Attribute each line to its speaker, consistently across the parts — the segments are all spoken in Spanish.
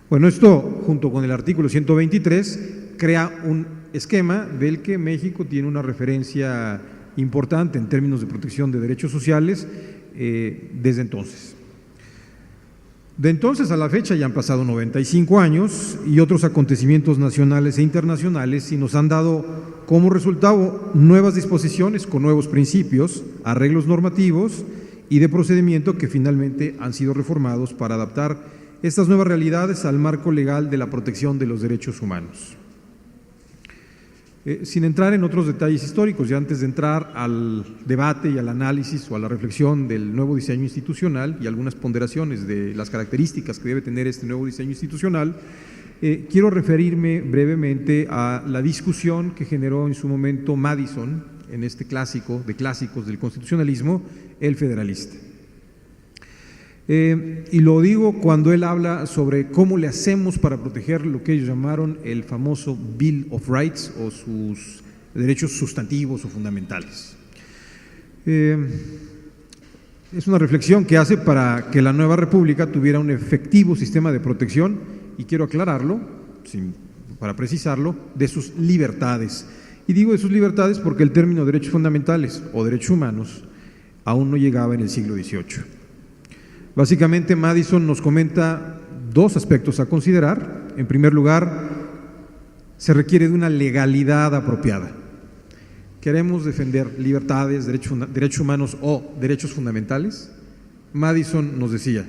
Speaker 1: Bueno, esto, junto con el artículo 123, crea un esquema del que México tiene una referencia importante en términos de protección de derechos sociales desde entonces. De entonces a la fecha ya han pasado 95 años y otros acontecimientos nacionales e internacionales y nos han dado como resultado nuevas disposiciones con nuevos principios, arreglos normativos y de procedimiento que finalmente han sido reformados para adaptar estas nuevas realidades al marco legal de la protección de los derechos humanos. Sin entrar en otros detalles históricos, ya antes de entrar al debate y al análisis o a la reflexión del nuevo diseño institucional y algunas ponderaciones de las características que debe tener este nuevo diseño institucional, quiero referirme brevemente a la discusión que generó en su momento Madison en este clásico de clásicos del constitucionalismo, El Federalista. Y lo digo cuando él habla sobre cómo le hacemos para proteger lo que ellos llamaron el famoso Bill of Rights o sus derechos sustantivos o fundamentales. Es una reflexión que hace para que la nueva república tuviera un efectivo sistema de protección, y quiero aclararlo, para precisarlo, de sus libertades. Y digo de sus libertades porque el término derechos fundamentales o derechos humanos aún no llegaba en el siglo XVIII. Básicamente, Madison nos comenta dos aspectos a considerar. En primer lugar, se requiere de una legalidad apropiada. ¿Queremos defender libertades, derechos humanos o derechos fundamentales? Madison nos decía,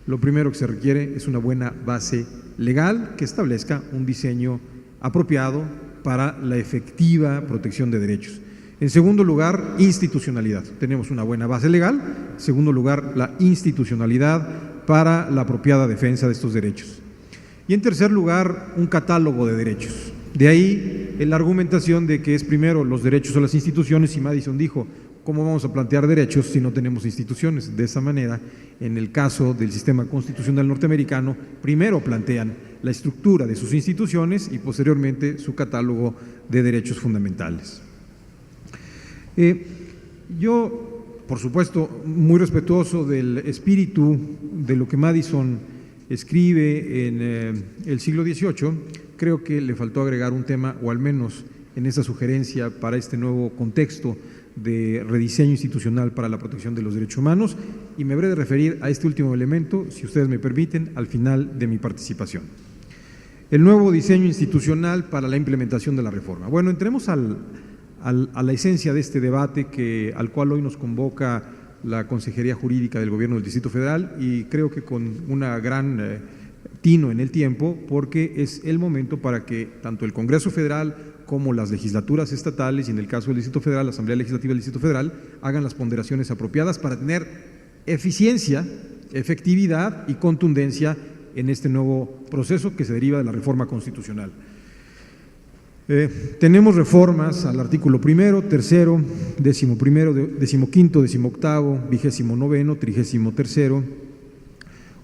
Speaker 1: lo primero que se requiere es una buena base legal que establezca un diseño apropiado para la efectiva protección de derechos. En segundo lugar, institucionalidad. Tenemos una buena base legal. En segundo lugar, la institucionalidad para la apropiada defensa de estos derechos. Y en tercer lugar, un catálogo de derechos. De ahí la argumentación de que es primero los derechos o las instituciones, y Madison dijo, ¿cómo vamos a plantear derechos si no tenemos instituciones? De esa manera, en el caso del sistema constitucional norteamericano, primero plantean la estructura de sus instituciones y posteriormente su catálogo de derechos fundamentales. Yo, por supuesto, muy respetuoso del espíritu de lo que Madison escribe en el siglo XVIII, creo que le faltó agregar un tema, o al menos en esa sugerencia para este nuevo contexto de rediseño institucional para la protección de los derechos humanos, y me habré de referir a este último elemento, si ustedes me permiten, al final de mi participación. El nuevo diseño institucional para la implementación de la reforma. Bueno, entremos a la esencia de este debate al cual hoy nos convoca la Consejería Jurídica del Gobierno del Distrito Federal, y creo que con una gran tino en el tiempo, porque es el momento para que tanto el Congreso Federal como las legislaturas estatales, y en el caso del Distrito Federal, la Asamblea Legislativa del Distrito Federal, hagan las ponderaciones apropiadas para tener eficiencia, efectividad y contundencia en este nuevo proceso que se deriva de la reforma constitucional. Tenemos reformas al artículo 1, 3, 11, 15, 18, 29, 33,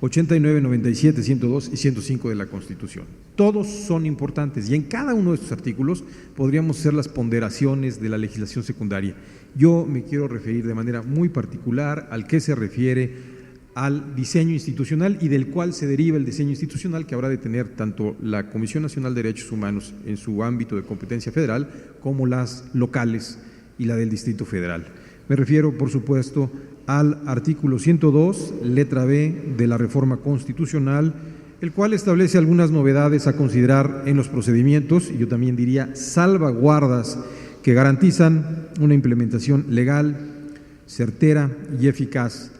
Speaker 1: 89, 97, 102 y 105 de la Constitución. Todos son importantes y en cada uno de estos artículos podríamos hacer las ponderaciones de la legislación secundaria. Yo me quiero referir de manera muy particular al que se refiere al diseño institucional y del cual se deriva el diseño institucional que habrá de tener tanto la Comisión Nacional de Derechos Humanos en su ámbito de competencia federal como las locales y la del Distrito Federal. Me refiero, por supuesto, al artículo 102, letra B de la reforma constitucional, el cual establece algunas novedades a considerar en los procedimientos, y yo también diría salvaguardas que garantizan una implementación legal, certera y eficaz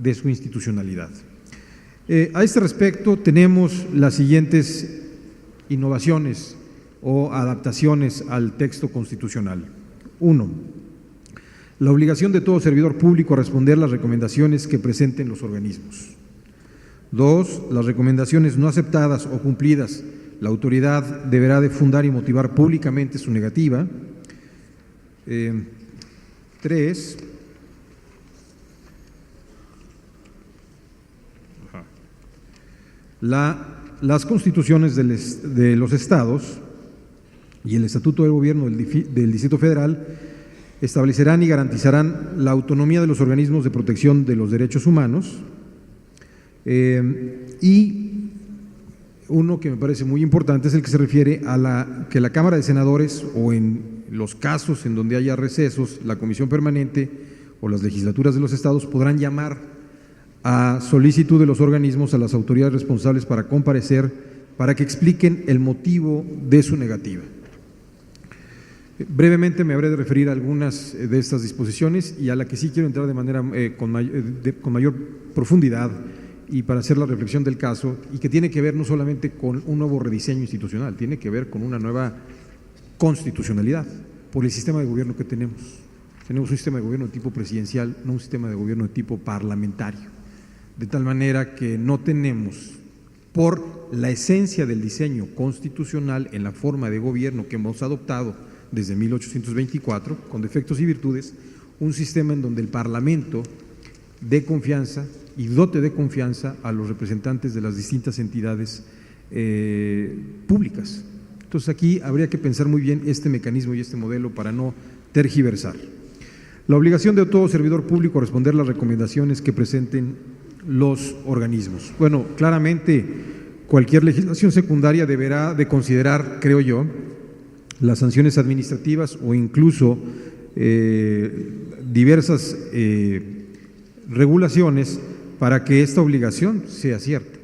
Speaker 1: de su institucionalidad. A este respecto tenemos las siguientes innovaciones o adaptaciones al texto constitucional. 1. La obligación de todo servidor público a responder las recomendaciones que presenten los organismos. 2. Las recomendaciones no aceptadas o cumplidas, la autoridad deberá de fundar y motivar públicamente su negativa. 3. Las constituciones de los estados y el estatuto del gobierno del Distrito Federal establecerán y garantizarán la autonomía de los organismos de protección de los derechos humanos y Uno que me parece muy importante es el que se refiere a que la Cámara de Senadores, o en los casos en donde haya recesos, la Comisión Permanente o las legislaturas de los estados podrán llamar a solicitud de los organismos a las autoridades responsables para comparecer, para que expliquen el motivo de su negativa. Brevemente me habré de referir a algunas de estas disposiciones y a la que sí quiero entrar de manera con mayor profundidad y para hacer la reflexión del caso, y que tiene que ver no solamente con un nuevo rediseño institucional, tiene que ver con una nueva constitucionalidad por el sistema de gobierno que tenemos. Tenemos un sistema de gobierno de tipo presidencial, no un sistema de gobierno de tipo parlamentario, de tal manera que no tenemos, por la esencia del diseño constitucional en la forma de gobierno que hemos adoptado desde 1824, con defectos y virtudes, un sistema en donde el Parlamento dé confianza y dote de confianza a los representantes de las distintas entidades públicas. Entonces aquí habría que pensar muy bien este mecanismo y este modelo para no tergiversar. La obligación de todo servidor público a responder las recomendaciones que presenten los organismos. Bueno, claramente cualquier legislación secundaria deberá de considerar, creo yo, las sanciones administrativas o incluso diversas regulaciones para que esta obligación sea cierta.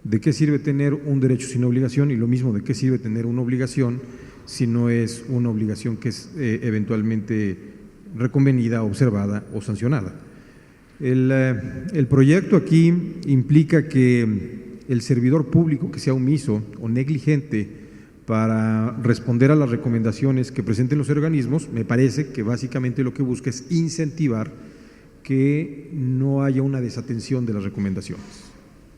Speaker 1: ¿De qué sirve tener un derecho sin obligación? Y lo mismo, ¿de qué sirve tener una obligación si no es una obligación que es eventualmente reconvenida, observada o sancionada? El proyecto aquí implica que el servidor público que sea omiso o negligente para responder a las recomendaciones que presenten los organismos, me parece que básicamente lo que busca es incentivar que no haya una desatención de las recomendaciones.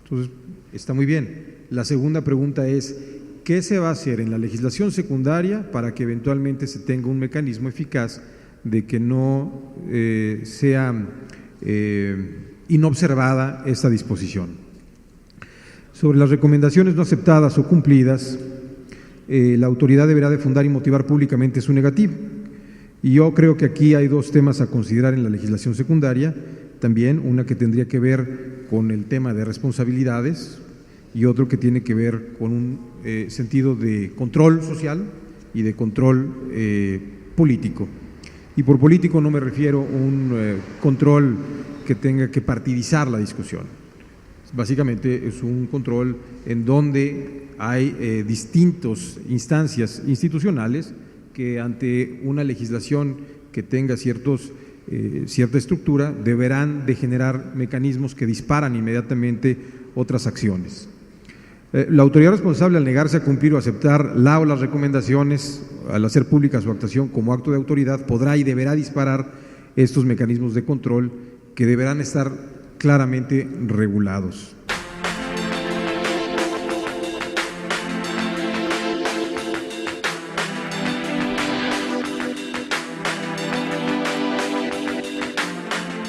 Speaker 1: Entonces, está muy bien. La segunda pregunta es, ¿qué se va a hacer en la legislación secundaria para que eventualmente se tenga un mecanismo eficaz de que no sea inobservada esta disposición? Sobre las recomendaciones no aceptadas o cumplidas, la autoridad deberá de fundar y motivar públicamente su negativa. Y yo creo que aquí hay dos temas a considerar en la legislación secundaria, también una que tendría que ver con el tema de responsabilidades y otro que tiene que ver con un sentido de control social y de control político. Y por político no me refiero a un control que tenga que partidizar la discusión. Básicamente es un control en donde hay distintas instancias institucionales que ante una legislación que tenga cierta estructura deberán de generar mecanismos que disparan inmediatamente otras acciones. La autoridad responsable, al negarse a cumplir o aceptar la o las recomendaciones, al hacer pública su actuación como acto de autoridad, podrá y deberá disparar estos mecanismos de control que deberán estar claramente regulados.